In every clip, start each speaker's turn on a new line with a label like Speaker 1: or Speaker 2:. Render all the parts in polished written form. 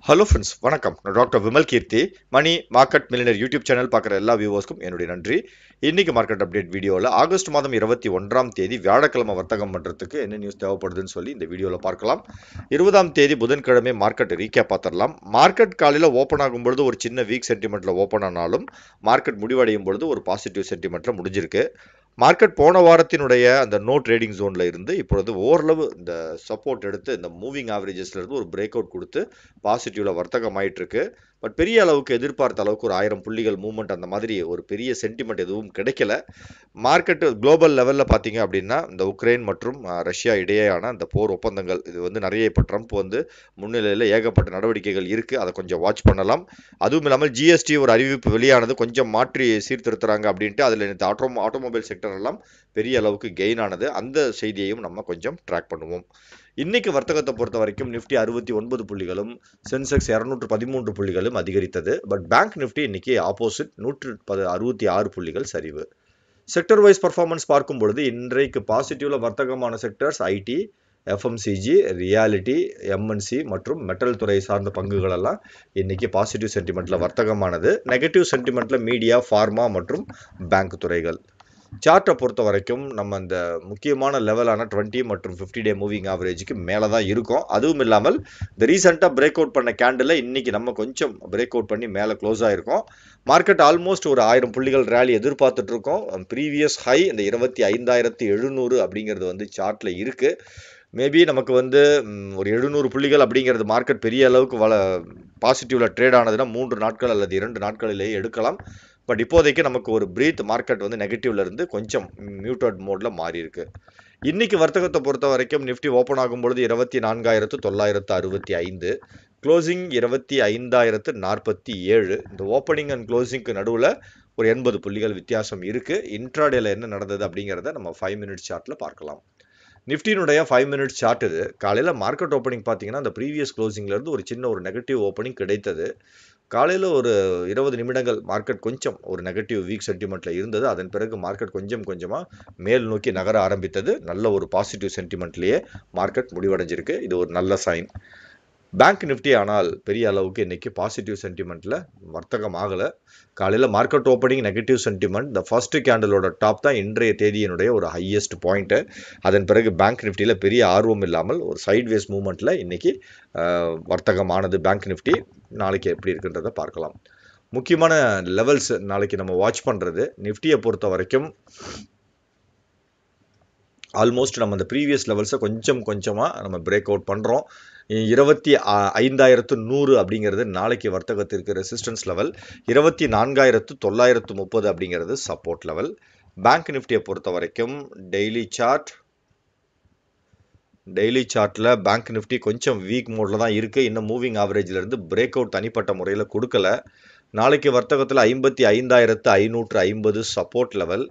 Speaker 1: Hello friends, வணக்கம். நான் doctor Vimal Keerthi. Money market millionaire YouTube channel பார்க்குற எல்லா வியூவர்ஸ்க்கும் என்னுடைய நன்றி. இன்னைக்கு மார்க்கெட் அப்டேட் வீடியோவில் ஆகஸ்ட் மாதம் 21ஆம் தேதி வியாழக்கிழமை வர்த்தகம் பண்ணுறதுக்கு என்ன நியூஸ் தேவைப்படுதுன்னு சொல்லி இந்த வீடியோவில் பார்க்கலாம். 20ஆம் தேதி புதன்கிழமை மார்க்கெட் ரீகேப் பார்த்துடலாம். மார்க்கெட் காலையில் ஓப்பன் ஆகும் பொழுது ஒரு சின்ன வீக் சென்டிமெண்ட்டில் ஓப்பன் ஆனாலும் மார்க்கெட் முடிவடையும் பொழுது ஒரு பாசிட்டிவ் சென்டிமெண்ட்டில் முடிஞ்சிருக்கு. மார்க்கெட் போன வாரத்தினுடைய அந்த நோ ட்ரேடிங் ஜோனில் இருந்து இப்பொழுது ஓரளவு இந்த சப்போர்ட் எடுத்து இந்த மூவிங் ஆவரேஜஸ்ல இருந்து ஒரு பிரேக் அவுட் கொடுத்து பாசிட்டிவ்ல வர்த்தகம் ஆயிட்டு இருக்கு. பட் பெரிய அளவுக்கு எதிர்பார்த்த அளவுக்கு ஒரு 1000 புள்ளிகள் மூவ்மெண்ட் அந்த மாதிரி ஒரு பெரிய சென்டிமெண்ட் எதுவும் கிடைக்கல. மார்க்கெட் குளோபல் லெவலில் பார்த்தீங்க அப்படின்னா இந்த உக்ரைன் மற்றும் ரஷ்யா இடையேயான அந்த போர் ஒப்பந்தங்கள் இது வந்து நிறைய இப்போ ட்ரம்ப் வந்து முன்னிலையில் ஏகப்பட்ட நடவடிக்கைகள் இருக்குது. அதை கொஞ்சம் வாட்ச் பண்ணலாம். அதுவும் இல்லாமல் ஜிஎஸ்டி ஒரு அறிவிப்பு வெளியானது கொஞ்சம் மாற்றி சீர்திருத்துறாங்க அப்படின்ட்டு அதில் இந்த ஆட்டோமொபைல் செக்டர் எல்லாம் பெரிய அளவுக்கு கெயின் ஆனது. அந்த செய்தியையும் நம்ம கொஞ்சம் ட்ராக் பண்ணுவோம். இன்னைக்கு வர்த்தகத்தை பொறுத்த வரைக்கும் நிஃப்டி 69 புள்ளிகளும் சென்செக்ஸ் 213 புள்ளிகளும் அதிகரித்தது. பட் பேங்க் நிஃப்டி இன்னைக்கு ஆப்போசிட் 166 புள்ளிகள் சரிவு. செக்டர் வைஸ் பர்ஃபார்மன்ஸ் பார்க்கும் பொழுது இன்றைக்கு பாசிட்டிவ்ல வர்த்தகமான sectors IT, FMCG, reality, MNC மற்றும் மெட்டல் துறை சார்ந்த பங்குகள் எல்லாம் இன்னைக்கு பாசிட்டிவ் சென்டிமெண்ட்ல வர்த்தகமானது. நெகட்டிவ் சென்டிமெண்ட்ல மீடியா, ஃபார்மா மற்றும் பேங்க் துறைகள். சார்ட்டை பொறுத்த வரைக்கும் நம்ம இந்த முக்கியமான லெவலான 20 மற்றும் 50 டே மூவிங் ஆவரேஜுக்கு மேலே தான் இருக்கும். அதுவும் இல்லாமல் இந்த ரீசெண்டாக பிரேக் அவுட் பண்ண கேண்டில் இன்னைக்கு நம்ம கொஞ்சம் பிரேக் அவுட் பண்ணி மேலே க்ளோஸ் ஆகிருக்கோம். மார்க்கெட் ஆல்மோஸ்ட் ஒரு 1000 புள்ளிகள் ரேலி எதிர்பார்த்துட்டு இருக்கோம். ப்ரீவியஸ் ஹை இந்த 25,700 அப்படிங்கிறது வந்து சார்ட்டில் இருக்குது. மேபி நமக்கு வந்து ஒரு 700 புள்ளிகள் அப்படிங்கிறது மார்க்கெட் பெரிய அளவுக்கு பாசிட்டிவ்ல ட்ரேட் ஆனதுன்னா 3 நாட்கள் அல்லது 2 நாட்களிலேயே எடுக்கலாம். பட் இப்போதைக்கு நமக்கு ஒரு பிரீத் மார்க்கெட் வந்து நெகட்டிவ்ல இருந்து கொஞ்சம் மியூட்டட் மோட்ல மாறி இருக்கு. இன்னைக்கு வர்த்தகத்தை பொறுத்த வரைக்கும் நிஃப்டி ஓப்பன் ஆகும் பொழுது 24,965, க்ளோசிங் 25,047. இந்த ஓப்பனிங் அண்ட் க்ளோசிங்க்கு நடுவில் ஒரு 80 புள்ளிகள் வித்தியாசம் இருக்கு. இன்ட்ராடேல என்ன நடந்தது அப்படிங்கிறத நம்ம 5 மினிட்ஸ் சார்ட்ல பார்க்கலாம். நிஃப்டினுடைய 5 மினிட்ஸ் சார்ட் இது. காலையில் மார்க்கெட் ஓப்பனிங் பார்த்தீங்கன்னா அந்த ப்ரீவியஸ் க்ளோசிங்லேருந்து ஒரு சின்ன ஒரு நெகட்டிவ் ஓப்பனிங் கிடைத்தது. காலையில் ஒரு 20 நிமிடங்கள் மார்க்கெட் கொஞ்சம் ஒரு நெகட்டிவ் வீக் சென்டிமெண்ட்டில் இருந்தது. அதன் பிறகு மார்க்கெட் கொஞ்சம் கொஞ்சமாக மேல் நோக்கி நகர ஆரம்பித்தது. நல்ல ஒரு பாசிட்டிவ் சென்டிமெண்ட்லேயே மார்க்கெட் முடிவடைஞ்சிருக்கு. இது ஒரு நல்ல சைன். பேங்க் நிஃப்டி ஆனால் பெரிய அளவுக்கு இன்னைக்கு பாசிட்டிவ் சென்டிமெண்ட்டில் வர்த்தகம் ஆகலை. காலையில் மார்க்கெட் ஓப்பனிங் நெகட்டிவ் சென்டிமெண்ட். இந்த ஃபர்ஸ்ட் கேண்டலோட டாப் தான் இன்றைய தேதியினுடைய ஒரு ஹையஸ்ட் பாயிண்ட்டு. அதன் பிறகு பேங்க் நிஃப்டியில் பெரிய ஆர்வம் இல்லாமல் ஒரு சைட்வேஸ் மூவ்மெண்ட்டில் இன்னைக்கு வர்த்தகமானது பேங்க் நிஃப்டி. நாளைக்கு எப்படி இருக்குன்றதை பார்க்கலாம். முக்கியமான லெவல்ஸ் நாளைக்கு நம்ம வாட்ச் பண்ணுறது நிஃப்டியை பொறுத்த வரைக்கும் ஆல்மோஸ்ட் நம்ம அந்த ப்ரீவியஸ் லெவல்ஸை கொஞ்சமாக நம்ம பிரேக் அவுட் பண்ணுறோம். 25,100 அப்படிங்கிறது நாளைக்கு வர்த்தகத்திற்கு ரெசிஸ்டன்ஸ் லெவல். 24,930 அப்படிங்கிறது சப்போர்ட் லெவல். பேங்க் நிஃப்டியை பொறுத்த வரைக்கும் டெய்லி சார்ட்டில் பேங்க் நிஃப்டி கொஞ்சம் வீக் மோடில் தான் இருக்குது. இன்னும் மூவிங் ஆவரேஜ்லேருந்து பிரேக் அவுட் தனிப்பட்ட முறையில் கொடுக்கல. நாளைக்கு வர்த்தகத்தில் 55,550 சப்போர்ட் லெவல்,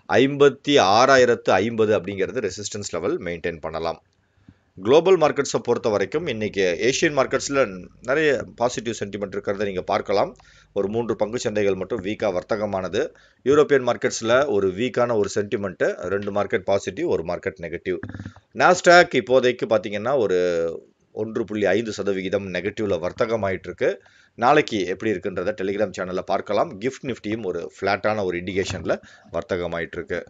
Speaker 1: 56,050 அப்படிங்கிறது ரெசிஸ்டன்ஸ் லெவல் மெயின்டைன் பண்ணலாம். குளோபல் மார்க்கெட்ஸை பொறுத்த வரைக்கும் இன்றைக்கி ஏஷியன் மார்க்கெட்ஸில் நிறைய பாசிட்டிவ் சென்டிமெண்ட் இருக்கிறத நீங்கள் பார்க்கலாம். ஒரு 3 பங்கு சந்தைகள் மட்டும் வீக்காக வர்த்தகமானது. யூரோப்பியன் மார்க்கெட்ஸில் ஒரு வீக்கான ஒரு சென்டிமெண்ட்டு, 2 மார்க்கெட் பாசிட்டிவ், ஒரு மார்க்கெட் நெகட்டிவ். நாஸ்டாக் இப்போதைக்கு பார்த்தீங்கன்னா ஒரு 1.5% நெகட்டிவ்ல வர்த்தகம் ஆகிட்டு இருக்கு. நாளைக்கு எப்படி இருக்குன்றத டெலிகிராம் சேனலில் பார்க்கலாம். கிஃப்ட் நிஃப்டியும் ஒரு ஃப்ளாட்டான ஒரு இண்டிகேஷனில் வர்த்தகம் ஆகிட்டு இருக்கு.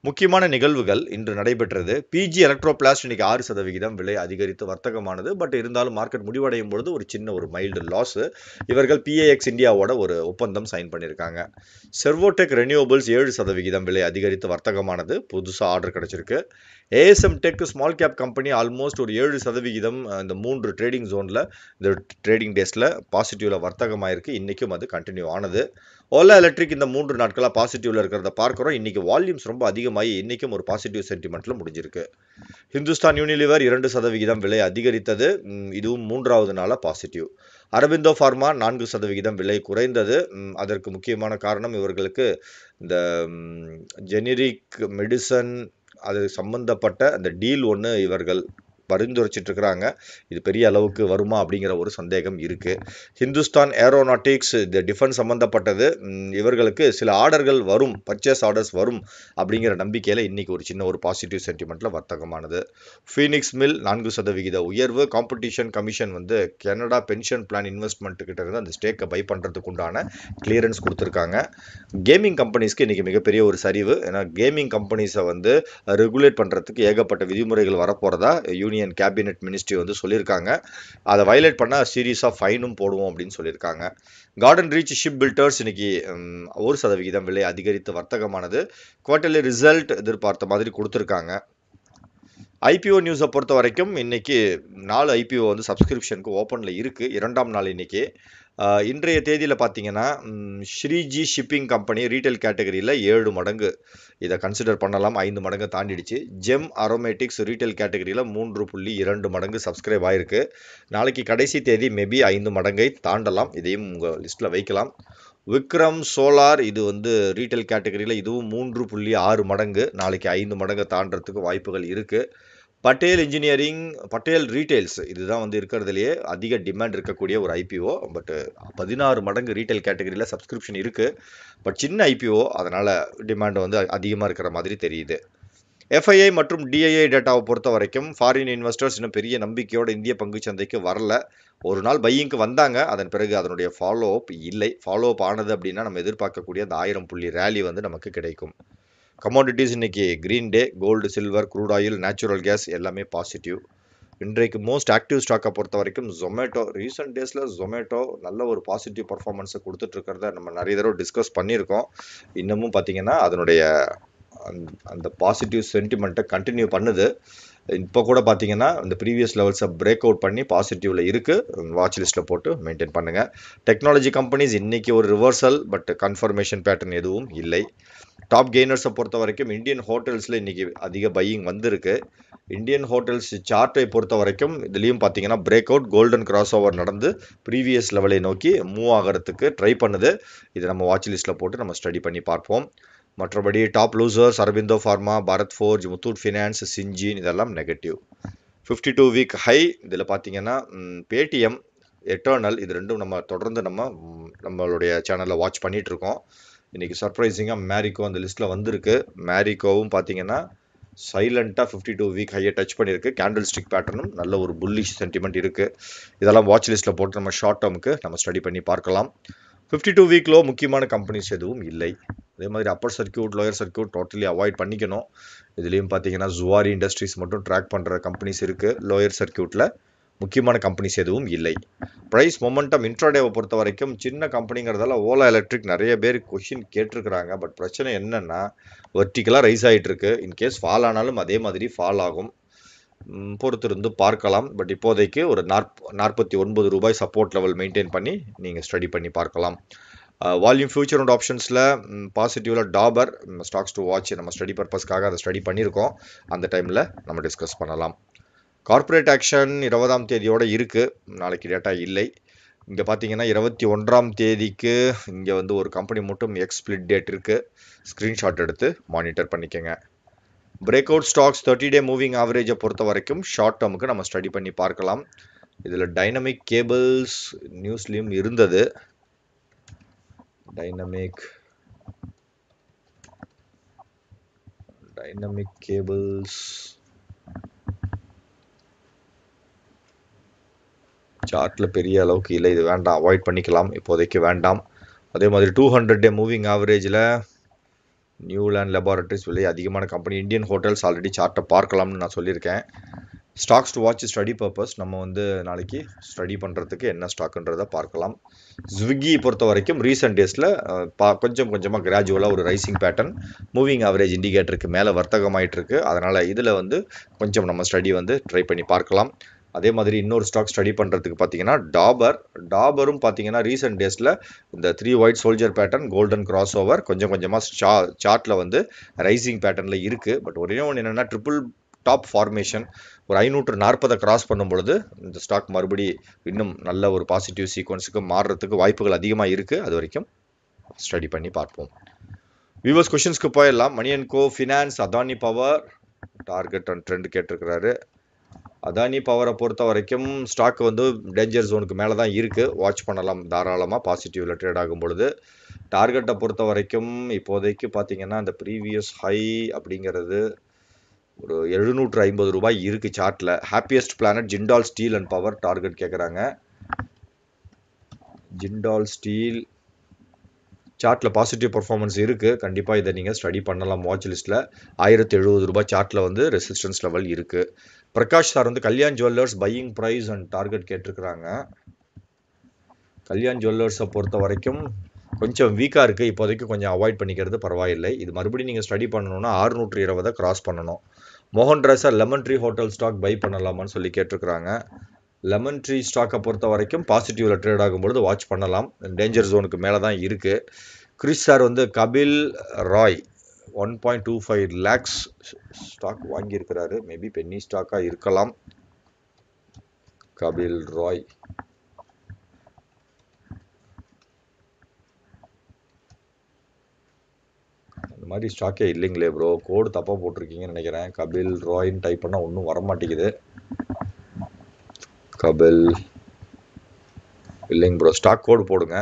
Speaker 1: முக்கியமான நிகழ்வுகள் இன்று நடைபெற்றது. பிஜி எலக்ட்ரோபிளாஸ்ட் இன்னைக்கு 6% விலை அதிகரித்து வர்த்தகமானது. பட் இருந்தாலும் மார்க்கெட் முடிவடையும் பொழுது ஒரு சின்ன ஒரு மைல்டு லாஸ். இவர்கள் பிஏஎக்ஸ் இந்தியாவோட ஒரு ஒப்பந்தம் சைன் பண்ணியிருக்காங்க. செர்வோடெக் ரெனியூவபிள்ஸ் 7% விலை அதிகரித்து வர்த்தகமானது. புதுசாக ஆர்டர் கிடைச்சிருக்கு. ASM tech small cap company almost ஒரு 7% இந்த 3 ட்ரேடிங் ஜோனில் இந்த ட்ரேடிங் டேஸில் பாசிட்டிவில் வர்த்தகமாயிருக்கு. இன்றைக்கும் அது கண்டினியூ ஆனது. ஓலா எலக்ட்ரிக் இந்த 3 நாட்களாக பாசிட்டிவ்ல இருக்கிறத பார்க்குறோம். இன்றைக்கி வால்யூம்ஸ் ரொம்ப அதிகமாகி இன்றைக்கும் ஒரு பாசிட்டிவ் சென்டிமெண்ட்டில் முடிஞ்சிருக்கு. ஹிந்துஸ்தான் யூனிலிவர் 2% விலை அதிகரித்தது. இதுவும் 3வது நாளாக பாசிட்டிவ். அரபிந்தோ ஃபார்மா 4% விலை குறைந்தது. அதற்கு முக்கியமான காரணம் இவர்களுக்கு இந்த ஜெனரிக் மெடிசன் அது சம்பந்தப்பட்ட அந்த டீல் ஒன்று இவர்கள் பரிந்துரைச்சிட்டு இருக்கிறாங்க. இது பெரிய அளவுக்கு வருமா அப்படிங்கிற ஒரு சந்தேகம் இருக்கு. ஹிந்துஸ்தான் ஏரோநாட்டிக்ஸ், இந்த டிஃபென்ஸ் சம்பந்தப்பட்டது, இவர்களுக்கு சில ஆர்டர்கள் வரும், பர்ச்சேஸ் ஆர்டர்ஸ் வரும் அப்படிங்கிற நம்பிக்கையில் இன்னைக்கு ஒரு சின்ன ஒரு பாசிட்டிவ் சென்டிமெண்ட்டில் வர்த்தகமானது. ஃபீனிக்ஸ் மில் 4% உயர்வு. காம்படிஷன் கமிஷன் வந்து கனடா பென்ஷன் பிளான் இன்வெஸ்ட்மெண்ட் கிட்ட இருந்து அந்த ஸ்டேக்கை பை பண்ணுறதுக்கு உண்டான கிளியரன்ஸ் கொடுத்துருக்காங்க. கேமிங் கம்பெனிஸ்க்கு இன்னைக்கு மிகப்பெரிய ஒரு சரிவு. ஏன்னா கேமிங் கம்பெனிஸை வந்து ரெகுலேட் பண்ணுறதுக்கு ஏகப்பட்ட விதிமுறைகள் வரப்போகிறதா யூனியன் கேபினெட் மினிஸ்ட்ரி வந்து சொல்லியிருக்காங்க. அதை வயலேட் பண்ணால் சீரீஸ் ஆஃப் ஃபைனும் போடுவோம் அப்படின்னு சொல்லியிருக்காங்க. கார்டன் ரீச் ஷிப் பில்டர்ஸ் இன்னைக்கு 1% விலை அதிகரித்து வர்த்தகமானது. குவார்டர்லி ரிசல்ட் எதிர்பார்த்த மாதிரி கொடுத்துருக்காங்க. ஐபிஓ நியூஸை பொறுத்த வரைக்கும் இன்னைக்கு 4 ஐபிஓ வந்து சப்ஸ்கிரிப்ஷனுக்கு ஓப்பனில் இருக்குது. 2ஆம் நாள் இன்னைக்கு. இன்றைய தேதியில் பார்த்தீங்கன்னா ஸ்ரீஜி ஷிப்பிங் கம்பெனி ரீட்டைல் கேட்டகரியில் 7 மடங்கு இதை கன்சிடர் பண்ணலாம், 5 மடங்கு தாண்டிடுச்சு. ஜெம் அரோமேட்டிக்ஸ் ரீட்டைல் கேட்டகரியில் 3.2 மடங்கு சப்ஸ்கிரைப் ஆயிருக்கு. நாளைக்கு கடைசி தேதி மேபி 5 மடங்கை தாண்டலாம், இதையும் உங்கள் லிஸ்ட்டில் வைக்கலாம். விக்ரம் சோலார் இது வந்து ரீட்டைல் கேட்டகரியில் இதுவும் 3.6 மடங்கு, நாளைக்கு 5 மடங்கு தாண்டறதுக்கு வாய்ப்புகள் இருக்குது. பட்டேல் இன்ஜினியரிங், பட்டேல் ரீட்டைல்ஸ் இதுதான் வந்து இருக்கிறதுலையே அதிக டிமாண்ட் இருக்கக்கூடிய ஒரு ஐபிஓ. பட் 16 மடங்கு ரீட்டைல் கேட்டகரியில் சப்ஸ்கிரிப்ஷன் இருக்குது. பட் சின்ன ஐபிஓ, அதனால் டிமாண்ட் வந்து அதிகமாக இருக்கிற மாதிரி தெரியுது. எஃப்ஐஐ மற்றும் டிஐஐ டேட்டாவை பொறுத்த வரைக்கும் ஃபாரின் இன்வெஸ்டர்ஸ் இன்னும் பெரிய நம்பிக்கையோடு இந்திய பங்கு சந்தைக்கு வரல. ஒரு நாள் பையிங்க்கு வந்தாங்க, அதன் பிறகு அதனுடைய ஃபாலோ அப் இல்லை. ஃபாலோ அப் ஆனது அப்படின்னா நம்ம எதிர்பார்க்கக்கூடிய அந்த 1000 புள்ளி ரேலி வந்து நமக்கு கிடைக்கும். கமாடிட்டிஸ் இன்னைக்கு green day. Gold, silver, crude oil, natural gas எல்லாமே பாசிட்டிவ். இன்றைக்கு மோஸ்ட் ஆக்டிவ் ஸ்டாக்கை பொறுத்த வரைக்கும் ஜொமேட்டோ. ரீசெண்ட் டேஸில் ஜொமேட்டோ நல்ல ஒரு பாசிட்டிவ் பர்ஃபார்மன்ஸை கொடுத்துட்ருக்கிறத நம்ம நிறைய தடவை டிஸ்கஸ் பண்ணியிருக்கோம். இன்னமும் பார்த்தீங்கன்னா அதனுடைய அந்த பாசிட்டிவ் சென்டிமெண்ட்டை கண்டினியூ பண்ணுது. இப்போ கூட பார்த்தீங்கன்னா இந்த ப்ரீவியஸ் லெவல்ஸை பிரேக் அவுட் பண்ணி பாசிட்டிவில் இருக்குது. வாட்ச் லிஸ்ட்டில் போட்டு மெயின்டைன் பண்ணுங்கள். டெக்னாலஜி கம்பெனிஸ் இன்றைக்கி ஒரு ரிவர்சல், பட் கன்ஃபர்மேஷன் பேட்டர்ன் எதுவும் இல்லை. டாப் கெய்னர்ஸை பொறுத்த வரைக்கும் இந்தியன் ஹோட்டல்ஸில் இன்றைக்கி அதிக பையிங் வந்திருக்கு. இந்தியன் ஹோட்டல்ஸ் சார்ட்டை பொறுத்த வரைக்கும் இதுலேயும் பார்த்தீங்கன்னா break out, golden cross over நடந்து ப்ரீவியஸ் லெவலை நோக்கி மூவ் ஆகிறதுக்கு ட்ரை பண்ணுது. இது நம்ம வாட்ச் லிஸ்ட்டில் போட்டு நம்ம ஸ்டடி பண்ணி பார்ப்போம். மற்றபடி top losers Aurobindo Pharma, Bharat Forge, Muthoot Finance, Syngene இதெல்லாம் நெகட்டிவ். 52 வீக் ஹை இதில் பார்த்தீங்கன்னா பேடிஎம், எட்டர்னல் இது ரெண்டும் நம்ம தொடர்ந்து நம்மளுடைய சேனலில் வாட்ச் பண்ணிகிட்ருக்கோம். இன்றைக்கி சர்ப்ரைசிங்காக மேரிகோ அந்த லிஸ்ட்டில் வந்திருக்கு. மேரிகோவும் பார்த்தீங்கன்னா சைலண்ட்டாக 52 வீக் ஹையை டச் பண்ணியிருக்கு. கேண்டில் ஸ்டிக் பேட்டர்னும் நல்ல ஒரு புல்லிஷ் சென்டிமெண்ட் இருக்குது. இதெல்லாம் வாட்ச் லிஸ்ட்டில் போட்டு நம்ம ஷார்ட் டேர்முக்கு நம்ம ஸ்டடி பண்ணி பார்க்கலாம். 52 வீக்லோ முக்கியமான கம்பெனிஸ் எதுவும் இல்லை. அதே மாதிரி Appar circuit, lower circuit totally avoid பண்ணிக்கணும். இதுலேயும் பார்த்தீங்கன்னா ஜுவாரி இண்டஸ்ட்ரீஸ் மட்டும் ட்ராக் பண்ணுற கம்பெனிஸ் இருக்குது. லோயர் சர்க்கியூட்டில் முக்கியமான கம்பெனிஸ் எதுவும் இல்லை. ப்ரைஸ் மொமெண்டம் இன்ட்ராடேவை பொறுத்த வரைக்கும் சின்ன கம்பெனிங்கிறதால ஓலா எலக்ட்ரிக் நிறைய பேர் கொஷின் கேட்டிருக்கிறாங்க. பட் பிரச்சனை என்னென்னா வெர்டிக்கலாக ரைஸ் ஆகிட்டுருக்கு. இன்கேஸ் ஃபால் ஆனாலும் அதே மாதிரி ஃபால் ஆகும், பொறுத்திருந்து பார்க்கலாம். பட் இப்போதைக்கு ஒரு 49 ரூபாய் சப்போர்ட் லெவல் மெயின்டைன் பண்ணி நீங்கள் ஸ்டடி பண்ணி பார்க்கலாம். வால்யூம் ஃபியூச்சர் அண்ட் ஆப்ஷன்ஸில் பாசிட்டிவில் டாபர் ஸ்டாக்ஸ் டு வாட்ச் நம்ம ஸ்டடி பர்பஸ்க்காக அதை ஸ்டடி பண்ணியிருக்கோம். அந்த டைமில் நம்ம டிஸ்கஸ் பண்ணலாம். கார்ப்பரேட் ஆக்ஷன் 20ஆம் தேதியோடு இருக்குது, நாளைக்கு டேட்டா இல்லை. இங்கே பார்த்தீங்கன்னா 21ஆம் தேதிக்கு இங்கே வந்து ஒரு கம்பெனி மட்டும் ஸ்ப்ளிட் டேட் இருக்குது. ஸ்க்ரீன்ஷாட் எடுத்து மானிட்டர் பண்ணிக்கோங்க. பிரேக் அவுட் ஸ்டாக்ஸ் 30-டே மூவிங் ஆவரேஜை பொறுத்த வரைக்கும் ஷார்ட் டேர்முக்கு நம்ம ஸ்டடி பண்ணி பார்க்கலாம். இதில் டைனமிக் கேபிள்ஸ் நியூஸ்லேயும் இருந்தது. டைனமிக் கேபிள்ஸ் சார்ட்டில் பெரிய அளவுக்கு இல்லை, இது வேண்டாம், அவாய்ட் பண்ணிக்கலாம், இப்போதைக்கு வேண்டாம். அதே மாதிரி 200-டே மூவிங் ஆவரேஜில் நியூலாண்ட் லெபார்டரிஸ் விலை அதிகமான கம்பெனி. இந்தியன் ஹோட்டல்ஸ் ஆல்ரெடி சார்ட்டை பார்க்கலாம்னு நான் சொல்லியிருக்கேன். Stocks to watch study purpose நம்ம வந்து நாளைக்கு ஸ்டடி பண்ணுறதுக்கு என்ன ஸ்டாக்குன்றதை பார்க்கலாம். ஸ்விக்கி பொறுத்த வரைக்கும் ரீசெண்ட் டேஸில் கொஞ்சம் கொஞ்சமாக கிராஜுவலாக ஒரு ரைசிங் பேட்டர்ன் மூவிங் ஆவரேஜ் இண்டிகேட்டருக்கு மேலே வர்த்தகமாயிட்டிருக்கு. அதனால் இதில் வந்து கொஞ்சம் நம்ம ஸ்டடி வந்து ட்ரை பண்ணி பார்க்கலாம். அதே மாதிரி இன்னொரு ஸ்டாக் ஸ்டடி பண்ணுறதுக்கு பார்த்தீங்கன்னா டாபரும் பார்த்தீங்கன்னா ரீசெண்ட் டேஸில் இந்த 3 white soldier pattern, golden cross over கொஞ்சம் கொஞ்சமாக சார்ட்டில் வந்து ரைசிங் பேட்டர்னில் இருக்குது. பட் ஒரே ஒன்று என்னென்னா ட்ரிபிள் டாப் ஃபார்மேஷன் ஒரு 540 கிராஸ் பண்ணும் பொழுது இந்த ஸ்டாக் மறுபடி இன்னும் நல்ல ஒரு பாசிட்டிவ் சீக்வன்ஸுக்கு மாறுறதுக்கு வாய்ப்புகள் அதிகமாக இருக்குது. அது வரைக்கும் ஸ்டடி பண்ணி பார்ப்போம். வியூவர்ஸ் கொஷின்ஸ்க்கு போயிடலாம். Money and go finance, Adani Power target and trend கேட்டிருக்கிறாரு. அதானி பவரை பொறுத்த வரைக்கும் ஸ்டாக் வந்து டேஞ்சர் ஜோனுக்கு மேலே தான் இருக்குது, வாட்ச் பண்ணலாம் தாராளமாக பாசிட்டிவில் ட்ரேட் ஆகும் பொழுது. டார்கெட்டை பொறுத்த வரைக்கும் இப்போதைக்கு பார்த்தீங்கன்னா அந்த ப்ரீவியஸ் ஹை அப்படிங்கிறது ஒரு 750 ரூபாய் இருக்குது சார்ட்டில். Happiest planet Jindal steel and power target கேட்குறாங்க. ஜிண்டால் ஸ்டீல் சார்ட்டில் பாசிட்டிவ் பர்ஃபார்மன்ஸ் இருக்குது, கண்டிப்பாக இதை நீங்கள் ஸ்டடி பண்ணலாம். வாட்ச் லிஸ்ட்டில் 1070 ரூபாய் சார்ட்டில் வந்து ரெசிஸ்டன்ஸ் லெவல் இருக்குது. பிரகாஷ் சார் வந்து Kalyan jewellers buying price and target கேட்டிருக்கிறாங்க. கல்யாண் ஜுவல்லர்ஸை பொறுத்த வரைக்கும் கொஞ்சம் வீக்காக இருக்குது, இப்போதைக்கு கொஞ்சம் அவாய்ட் பண்ணிக்கிறது பரவாயில்லை. இது மறுபடியும் நீங்கள் ஸ்டடி பண்ணணும்னா 620 கிராஸ் பண்ணணும். மோகன் Rai sir Lemon Tree hotel stock buy பண்ணலாமான்னு சொல்லி கேட்டிருக்கிறாங்க. லெமன் ட்ரீ ஸ்டாக்கை பொறுத்த வரைக்கும் பாசிட்டிவில் ட்ரேட் ஆகும்பொழுது வாட்ச் பண்ணலாம், டேஞ்சர் ஜோனுக்கு மேலே தான் இருக்குது. கிறிஸ் சார் வந்து கபில் ராய் 1.25 lakhs ஸ்டாக் வாங்கியிருக்கிறாரு, மேபி பென்னி ஸ்டாக்காக இருக்கலாம். கபில் ராய் அந்த மாதிரி ஸ்டாக்கே இல்லைங்களே ப்ரோ, கோடு தப்பாக போட்டிருக்கீங்கன்னு நினைக்கிறேன். கபில் ராய்ன்னு டைப் பண்ணால் ஒன்றும் வரமாட்டேங்குது. கபில் இல்லைங்க ப்ரோ, ஸ்டாக் கோடு போடுங்க.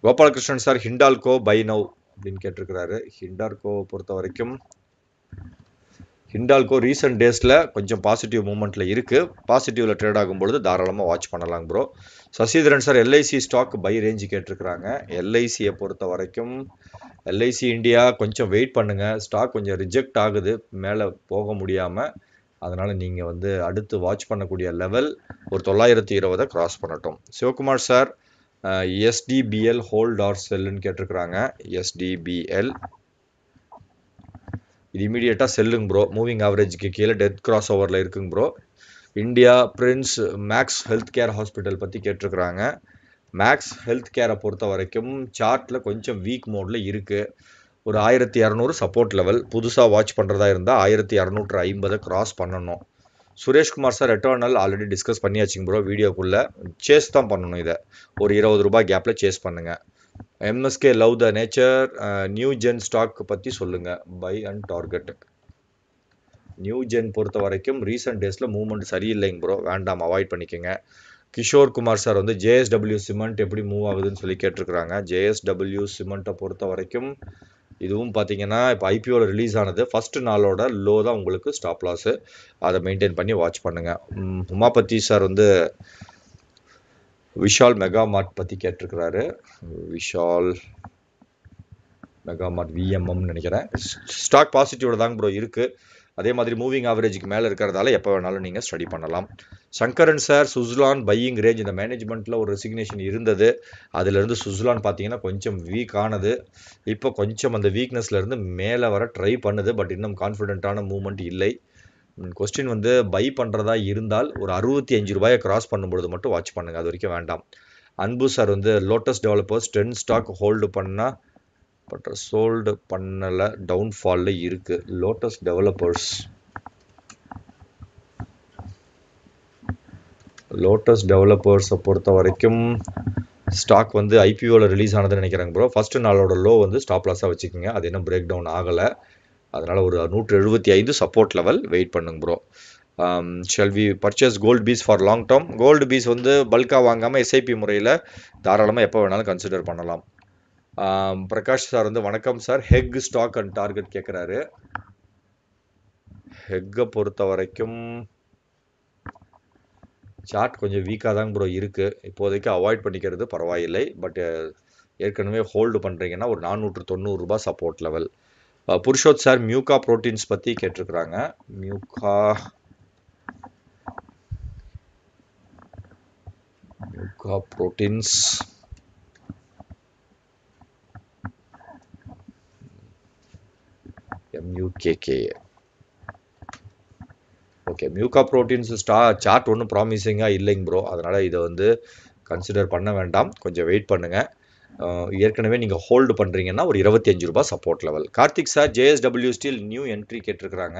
Speaker 1: Gopalakrishnan sir Hindalco buy now அப்படின்னு கேட்டிருக்கிறாரு. ஹிண்டால்கோ பொறுத்த வரைக்கும் ஹிண்டால்கோ ரீசெண்ட் டேஸில் கொஞ்சம் பாசிட்டிவ் மூமெண்ட்டில் இருக்குது, பாசிட்டிவில் ட்ரேட் ஆகும்பொழுது தாராளமாக வாட்ச் பண்ணலாம் bro. Sasidharan sir LIC stock buy range கேட்டிருக்கிறாங்க. எல்ஐசியை பொறுத்த வரைக்கும் எல்ஐசி இந்தியா கொஞ்சம் வெயிட் பண்ணுங்கள், ஸ்டாக் கொஞ்சம் ரிஜெக்ட் ஆகுது மேலே போக முடியாமல். அதனால் நீங்கள் வந்து அடுத்து வாட்ச் பண்ணக்கூடிய லெவல் ஒரு 920 கிராஸ் பண்ணட்டும். சிவகுமார் சார் எஸ்டிபிஎல் ஹோல்ட் ஆர் செல்லுன்னு கேட்டிருக்கிறாங்க. எஸ்டிபிஎல் இது இமீடியட்டாக செல்லுங்க ப்ரோ, மூவிங் ஆவரேஜுக்கு கீழே டெத் கிராஸ் ஓவரில் இருக்குங்க bro. India prince max health care hospital பற்றி கேட்டிருக்கிறாங்க. மேக்ஸ் ஹெல்த் கேரை பொறுத்த வரைக்கும் சார்ட்டில் கொஞ்சம் வீக் மோடில் இருக்குது. ஒரு 1200 சப்போர்ட் லெவல், புதுசாக வாட்ச் பண்ணுறதா இருந்தால் 1250 கிராஸ் பண்ணணும். Sureshkumar sir Eternal already discuss பண்ணியாச்சுங்க ப்ரோ வீடியோக்குள்ளே, சேஸ் தான் பண்ணணும், இதை ஒரு 20 ரூபாய் கேப்பில் சேஸ் பண்ணுங்கள். MSK love the nature new gen stock பற்றி சொல்லுங்கள், buy and target. New gen பொறுத்த வரைக்கும் ரீசெண்ட் டேஸில் மூவ்மெண்ட் சரியில்லைங்க ப்ரோ, வேண்டாம், அவாய்ட் பண்ணிக்கோங்க. கிஷோர் குமார் சார் வந்து ஜேஎஸ்டபிள்யூ சிமெண்ட் எப்படி மூவ் ஆகுதுன்னு சொல்லி கேட்டிருக்கிறாங்க. ஜேஎஸ்டபிள்யூ சிமெண்ட்டை பொறுத்த வரைக்கும் இதுவும் பார்த்தீங்கன்னா இப்போ ஐபிஓவில் ரிலீஸ் ஆனது, ஃபஸ்ட்டு நாளோட லோ தான் உங்களுக்கு ஸ்டாப் லாஸு, அதை மெயின்டைன் பண்ணி வாட்ச் பண்ணுங்கள். உமாபதி சார் வந்து விஷால் மெகா மார்ட் பற்றி கேட்டிருக்கிறாரு. விஷால் மெகா மார்ட் விஎம்எம்னு நினைக்கிறேன். ஸ்டாக் பாசிட்டிவோட தாங்க ப்ரோ இருக்குது, அதே மாதிரி மூவிங் ஆவரேஜுக்கு மேலே இருக்கிறதால எப்போ வேணாலும் நீங்கள் ஸ்டடி பண்ணலாம். Sankaran sir Suzlon buying range, இந்த மேனேஜ்மெண்ட்டில் ஒரு ரெசிக்னேஷன் இருந்தது, அதிலிருந்து சுஸ்லான் பார்த்தீங்கன்னா கொஞ்சம் வீக் ஆனது, இப்போ கொஞ்சம் அந்த வீக்னஸ்லேருந்து மேலே வர ட்ரை பண்ணுது, பட் இன்னும் கான்ஃபிடென்ட்டான மூவ்மெண்ட் இல்லை. கொஸ்டின் வந்து பை பண்ணுறதா இருந்தால் ஒரு 65 ரூபாயை கிராஸ் பண்ணும்பொழுது மட்டும் வாட்ச் பண்ணுங்கள், அது வரைக்கும் வேண்டாம். அன்பு சார் வந்து லோட்டஸ் டெவலப்பர்ஸ் 10 ஸ்டாக் ஹோல்டு பண்ணால் பட் சோல்டு பண்ணலை, டவுன்ஃபாலில் இருக்குது. லோட்டஸ் டெவலப்பர்ஸை பொறுத்த வரைக்கும் ஸ்டாக் வந்து ஐபிஓவில் ரிலீஸ் ஆனதுன்னு நினைக்கிறாங்க ப்ரோ. ஃபஸ்ட்டு நாளோட லோ வந்து ஸ்டாப் லாஸாக வச்சுக்கோங்க, அது இன்னும் பிரேக் டவுன் ஆகலை, அதனால் ஒரு 175 சப்போர்ட் லெவல் வெயிட் பண்ணுங்க bro. Shall we purchase gold bees for long term? Gold bees வந்து பல்காக வாங்காமல் எஸ்ஐபி முறையில் தாராளமாக எப்போ வேணாலும் கன்சிடர் பண்ணலாம். பிரகாஷ் சார் வந்து வணக்கம் சார், ஹெக் ஸ்டாக் அண்ட் டார்கெட் கேட்குறாரு. ஹெக்கை பொறுத்த வரைக்கும் சார்ட் கொஞ்சம் வீக்காக தாங்க ப்ரோ இருக்குது, இப்போதைக்கு அவாய்ட் பண்ணிக்கிறது பரவாயில்லை, பட் ஏற்கனவே ஹோல்டு பண்ணுறீங்கன்னா ஒரு 490 ரூபாய் support level. Purushoth sir Mukka Proteins பற்றி கேட்டிருக்கிறாங்க. Mukka Proteins MUKK. Okay, Mukka Proteins chart ஒன்றும் ப்ராமிசிங்காக இல்லைங்க ப்ரோ, அதனால் இதை வந்து கன்சிடர் பண்ண வேண்டாம், கொஞ்சம் வெயிட் பண்ணுங்கள். ஏற்கனவே நீங்கள் ஹோல்டு பண்ணுறீங்கன்னா ஒரு 25 ரூபாய் support level. Karthik sir JSW steel new entry கேட்டிருக்கிறாங்க.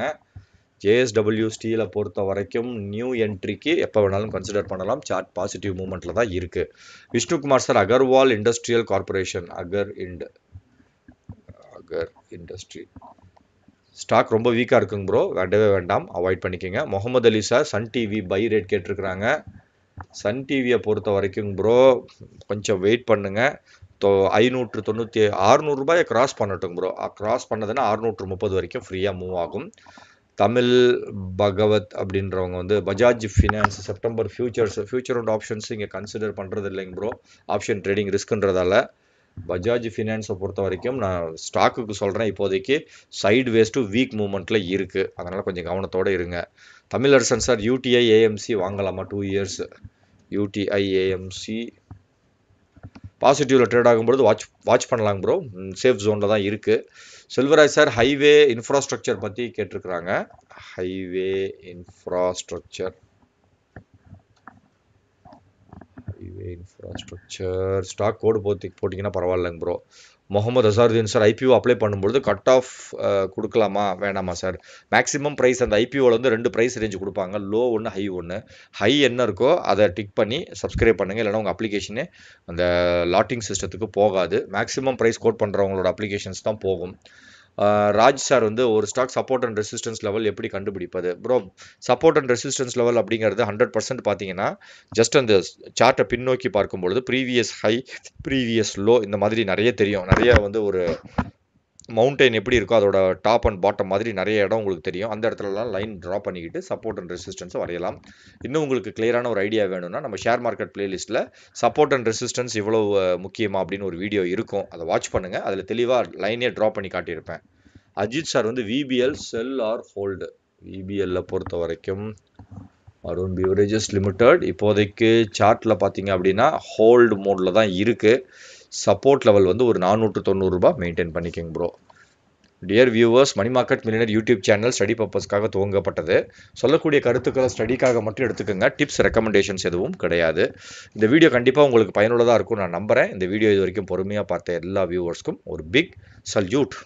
Speaker 1: ஜேஎஸ்டபிள்யூ ஸ்டீலை பொறுத்த வரைக்கும் நியூ என்ட்ரிக்கு எப்போ வேணாலும் கன்சிடர் பண்ணலாம், சார்ட் பாசிட்டிவ் மூமெண்ட்டில் தான் இருக்குது. Vishnukumar sir Agarwal Industrial Corporation, Agar industry stock ரொம்ப வீக்காக இருக்குங்க ப்ரோ, வேண்டவே வேண்டாம், அவாய்ட் பண்ணிக்கோங்க. Mohammed Ali sir Sun TV buy rate கேட்டிருக்கிறாங்க. சன் டிவியை பொறுத்த வரைக்கும் ப்ரோ கொஞ்சம் வெயிட் பண்ணுங்க. 590 600 கிராஸ் பண்ணட்டும் ப்ரோ. கிராஸ் பண்ணதுன்னா 630 வரைக்கும் ஃப்ரீயாக மூவ் ஆகும். தமிழ் பகவத் அப்படின்றவங்க வந்து Bajaj finance September future and options இங்கே கன்சிடர் பண்ணுறது இல்லைங்க ப்ரோ, ஆப்ஷன் ட்ரேடிங் ரிஸ்க்குன்றதால. பஜாஜ் ஃபினான்ஸை பொறுத்த வரைக்கும் நான் ஸ்டாக்குக்கு சொல்கிறேன், இப்போதைக்கு சைடு வேஸ் டு வீக் மூவ்மெண்ட்டில் இருக்குது, அதனால் கொஞ்சம் கவனத்தோடு இருங்க. தமிழரசன் சார் யூடிஐ ஏஎம்சி வாங்கலாமா 2 இயர்ஸ்? யூடிஐ ஏஎம்சி பாசிட்டிவில் ட்ரேட் ஆகும்பொழுது வாட்ச் பண்ணலாங்க ப்ரோ, சேஃப் ஜோனில் தான் இருக்குது. செல்வராஜ் சார் ஹைவே இன்ஃப்ராஸ்ட்ரக்சர் பற்றி கேட்டிருக்கிறாங்க. ஹைவே இன்ஃப்ராஸ்ட்ரக்சர் ஸ்டாக் கோடு போட்டிங்கன்னா பரவாயில்லைங்க bro. Mohammed Azharuddin sir IPO apply பண்ணும்பொழுது கட் ஆஃப் கொடுக்கலாமா வேணாமா சார்? மேக்ஸிமம் ப்ரைஸ் அந்த ஐபிஓவில் வந்து 2 ப்ரைஸ் ரேஞ்சு கொடுப்பாங்க, லோ ஒன்று ஹை ஒன்று. ஹை என்ன இருக்கோ அதை டிக் பண்ணி சப்ஸ்கிரைப் பண்ணுங்கள், இல்லைனா உங்கள் அப்ளிகேஷனே அந்த லாட்டிங் சிஸ்டத்துக்கு போகாது. மேக்ஸிமம் ப்ரைஸ் கோட் பண்ணுறவங்களோட அப்ளிகேஷன்ஸ் தான் போகும். ராஜ் சார் வந்து ஒரு stock support and resistance level எப்படி கண்டுபிடிப்பது bro? Support and resistance level அப்படிங்கிறது 100% பார்த்தீங்கன்னா ஜஸ்ட் அந்த சார்ட்டை பின்னோக்கி பார்க்கும்பொழுது ப்ரீவியஸ் ஹை ப்ரீவியஸ் லோ இந்த மாதிரி நிறைய தெரியும். நிறைய வந்து ஒரு மவுண்டைன் எப்படி இருக்கோ அதோட டாப் அண்ட் பாட்டம் மாதிரி நிறைய இடம் உங்களுக்கு தெரியும். அந்த இடத்துலலாம் லைன் ட்ரா பண்ணிக்கிட்டு சப்போர்ட் அண்ட் ரெசிஸ்டன்ஸை வரையலாம். இன்னும் உங்களுக்கு கிளியரான ஒரு ஐடியா வேணும்னா நம்ம ஷேர் மார்க்கெட் பிளேலிஸ்ட்டில் சப்போர்ட் அண்ட் ரெசிஸ்டன்ஸ் இவ்வளோ முக்கியமா அப்படின்னு ஒரு வீடியோ இருக்கும், அதை வாட்ச் பண்ணுங்கள். அதில் தெளிவாக லைனே ட்ரா பண்ணி காட்டியிருப்பேன். அஜித் சார் வந்து விபிஎல் செல் ஆர் ஹோல்டு? விபிஎல்ல பொறுத்த வரைக்கும் அருண் பிவரேஜஸ் லிமிடெட் இப்போதைக்கு சார்ட்டில் பார்த்தீங்க அப்படின்னா ஹோல்டு மோடில் தான் இருக்குது. சப்போர்ட் லெவல் வந்து ஒரு 490 மெயின்டைன் பண்ணிக்கோங்க bro. Dear viewers, money market millionaire YouTube channel study பர்பஸ்க்காக துவங்கப்பட்டது. சொல்லக்கூடிய கருத்துக்களை ஸ்டடிக்காக மட்டும் எடுத்துக்கோங்க, டிப்ஸ் ரெக்கமெண்டேஷன்ஸ் எதுவும் கிடையாது. இந்த வீடியோ கண்டிப்பாக உங்களுக்கு பயனுள்ளதாக இருக்கும் நான் நம்புகிறேன். இந்த வீடியோ இது வரைக்கும் பொறுமையாக பார்த்த எல்லா வியூவர்ஸ்க்கும் ஒரு பிக் சல்யூட்.